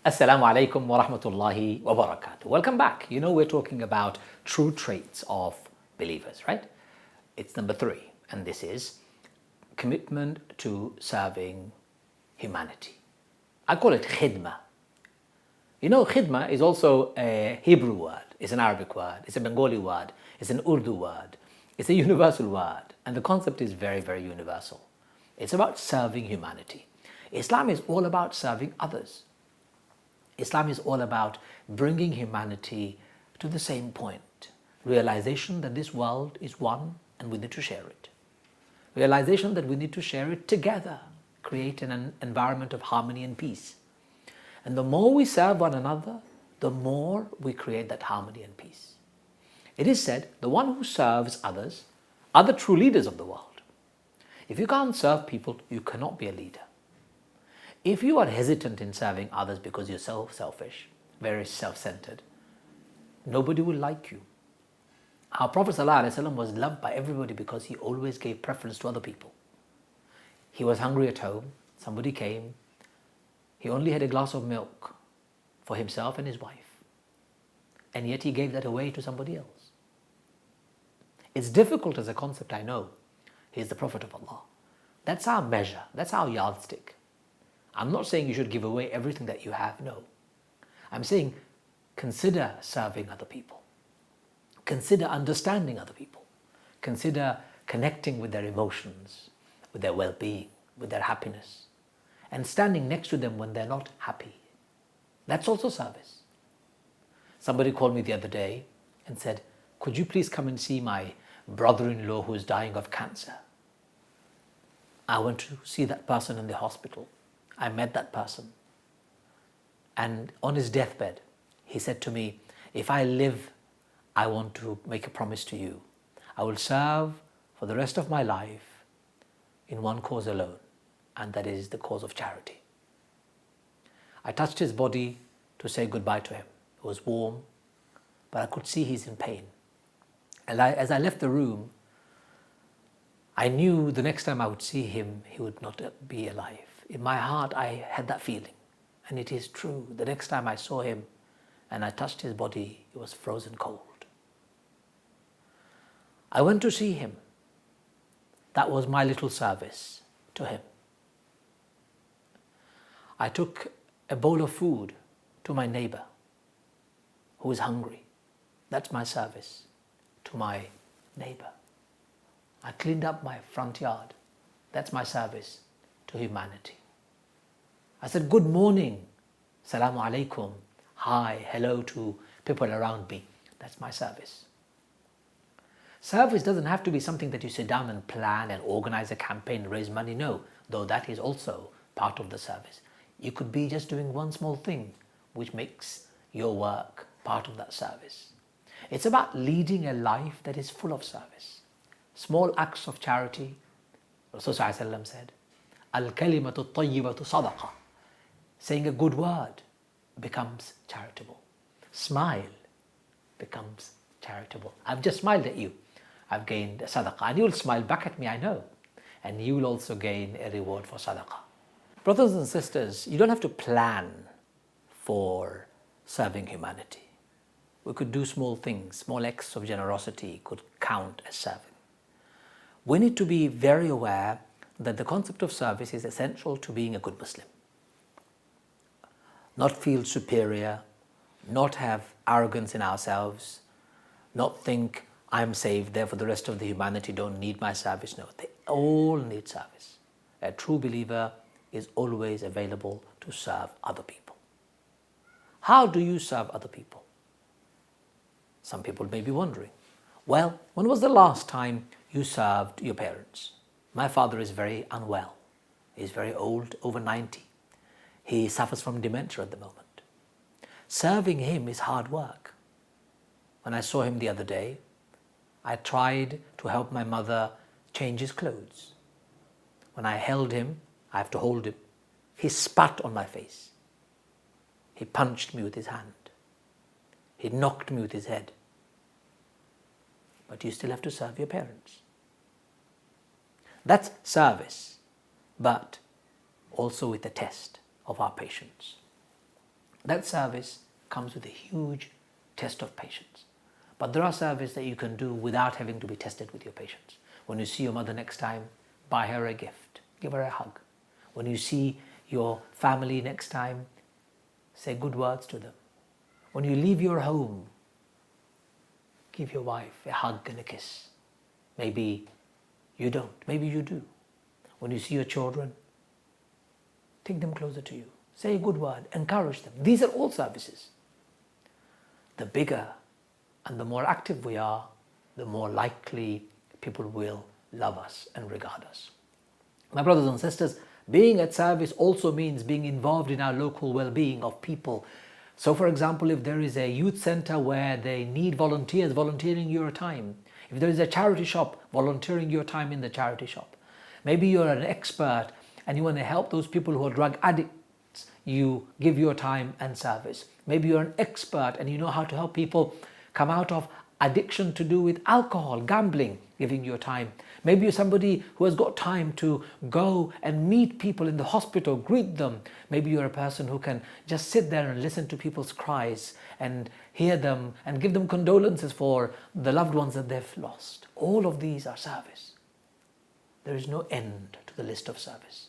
Assalamu alaikum wa rahmatullahi wa barakatuh. Welcome back. You know, we're talking about true traits of believers, right? It's number 3, and this is commitment to serving humanity. I call it khidmah. You know, khidmah is also a Hebrew word, it's an Arabic word, it's a Bengali word, it's an Urdu word, it's a universal word, and the concept is very, very universal. It's about serving humanity. Islam is all about serving others. Islam is all about bringing humanity to the same point. Realization that this world is one and we need to share it. Realization that we need to share it together, create an environment of harmony and peace. And the more we serve one another, the more we create that harmony and peace. It is said, the one who serves others are the true leaders of the world. If you can't serve people, you cannot be a leader. If you are hesitant in serving others because you're so selfish, very self-centered, nobody will like you. Our Prophet ﷺ was loved by everybody because he always gave preference to other people. He was hungry at home, somebody came, he only had a glass of milk for himself and his wife, and yet he gave that away to somebody else. It's difficult as a concept, I know. He's the Prophet of Allah. That's our measure, that's our yardstick. I'm not saying you should give away everything that you have, no. I'm saying consider serving other people. Consider understanding other people. Consider connecting with their emotions, with their well-being, with their happiness, and standing next to them when they're not happy. That's also service. Somebody called me the other day and said, could you please come and see my brother-in-law who is dying of cancer? I went to see that person in the hospital. I met that person, and on his deathbed, he said to me, if I live, I want to make a promise to you. I will serve for the rest of my life in one cause alone, and that is the cause of charity. I touched his body to say goodbye to him. It was warm, but I could see he's in pain. And as I left the room, I knew the next time I would see him, he would not be alive. In my heart, I had that feeling, and it is true. The next time I saw him and I touched his body, he was frozen cold. I went to see him. That was my little service to him. I took a bowl of food to my neighbor who is hungry. That's my service to my neighbor. I cleaned up my front yard. That's my service to humanity. I said good morning, salamu alaikum, hi, hello to people around me. That's my service. Service doesn't have to be something that you sit down and plan and organize a campaign and raise money. No, though that is also part of the service. You could be just doing one small thing which makes your work part of that service. It's about leading a life that is full of service. Small acts of charity. Rasulullah said, Al-kalimatu tayyibatu sadaqa. Saying a good word becomes charitable. Smile becomes charitable. I've just smiled at you. I've gained a sadaqah. And you'll smile back at me, I know. And you will also gain a reward for sadaqah. Brothers and sisters, you don't have to plan for serving humanity. We could do small things. Small acts of generosity could count as serving. We need to be very aware that the concept of service is essential to being a good Muslim. Not feel superior, not have arrogance in ourselves, not think I'm saved, therefore the rest of the humanity don't need my service. No, they all need service. A true believer is always available to serve other people. How do you serve other people? Some people may be wondering, well, when was the last time you served your parents? My father is very unwell. He's very old, over 90. He suffers from dementia at the moment. Serving him is hard work. When I saw him the other day, I tried to help my mother change his clothes. When I held him, I have to hold him, he spat on my face. He punched me with his hand. He knocked me with his head. But you still have to serve your parents. That's service, but also with a test of our patience. That service comes with a huge test of patience. But there are services that you can do without having to be tested with your patience. When you see your mother next time, buy her a gift, give her a hug. When you see your family next time, say good words to them. When you leave your home, give your wife a hug and a kiss. Maybe you don't, maybe you do. When you see your children, take them closer to you. Say a good word, encourage them. These are all services. The bigger and the more active we are, the more likely people will love us and regard us. My brothers and sisters, being at service also means being involved in our local well-being of people. So for example, if there is a youth center where they need volunteers, volunteering your time. If there is a charity shop, volunteering your time in the charity shop. Maybe you're an expert and you want to help those people who are drug addicts, you give your time and service. Maybe you're an expert and you know how to help people come out of addiction to do with alcohol, gambling, giving your time. Maybe you're somebody who has got time to go and meet people in the hospital, greet them. Maybe you're a person who can just sit there and listen to people's cries and hear them and give them condolences for the loved ones that they've lost. All of these are service. There is no end to the list of service.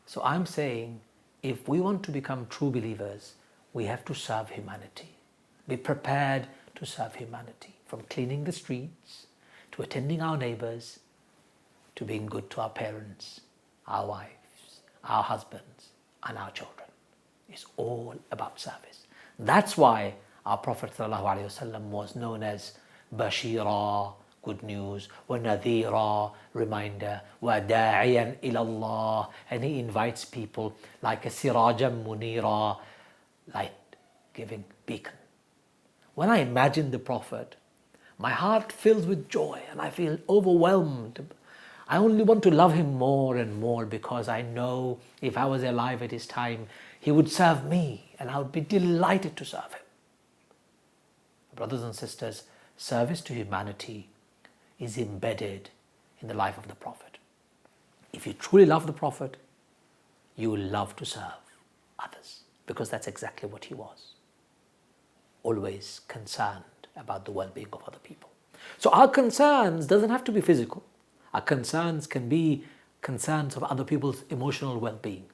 So I'm saying, if we want to become true believers, we have to serve humanity. Be prepared to serve humanity, from cleaning the streets, to attending our neighbors, to being good to our parents, our wives, our husbands, and our children. It's all about service. That's why our Prophet ﷺ was known as Bashira, good news, wa nadhira, reminder, wa da'iyan ilallah, and he invites people like a sirajan munira, light giving beacon. When I imagine the Prophet, my heart fills with joy and I feel overwhelmed. I only want to love him more and more because I know if I was alive at his time, he would serve me and I would be delighted to serve him. Brothers and sisters, service to humanity is embedded in the life of the Prophet. If you truly love the Prophet, you will love to serve others because that's exactly what he was. Always concerned about the well-being of other people. So our concerns doesn't have to be physical. Our concerns can be concerns of other people's emotional well-being.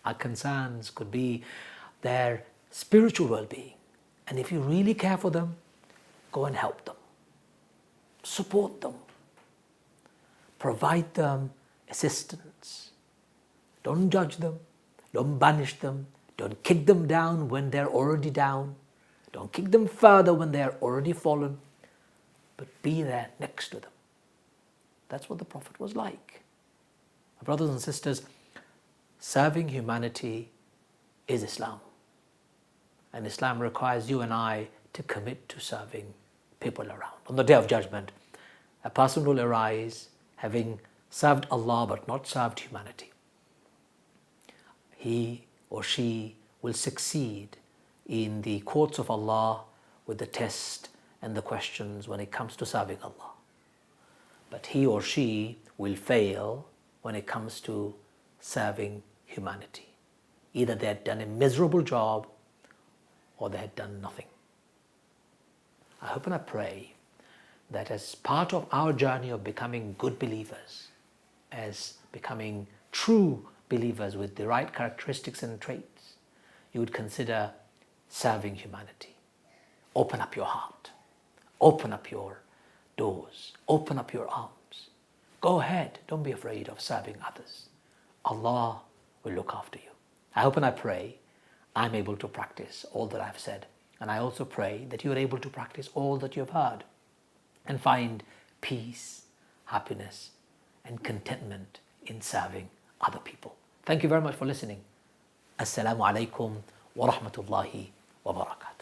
Our concerns could be their spiritual well-being. And if you really care for them, go and help them. Support them. Provide them assistance. Don't judge them. Don't banish them. Don't kick them down when they're already down. Don't kick them further when they are already fallen, but be there next to them. That's what the Prophet was like. My brothers and sisters, serving humanity is Islam. And Islam requires you and I to commit to serving people around. On the Day of Judgment, a person will arise having served Allah but not served humanity. He or she will succeed in the courts of Allah with the test and the questions when it comes to serving Allah. But he or she will fail when it comes to serving humanity. Either they had done a miserable job or they had done nothing. I hope and I pray that as part of our journey of becoming good believers, as becoming true believers with the right characteristics and traits, you would consider serving humanity. Open up your heart. Open up your doors. Open up your arms. Go ahead. Don't be afraid of serving others. Allah will look after you. I hope and I pray I'm able to practice all that I've said. And I also pray that you are able to practice all that you've heard and find peace, happiness, and contentment in serving other people. Thank you very much for listening. Assalamu alaikum wa rahmatullahi wa barakatuh.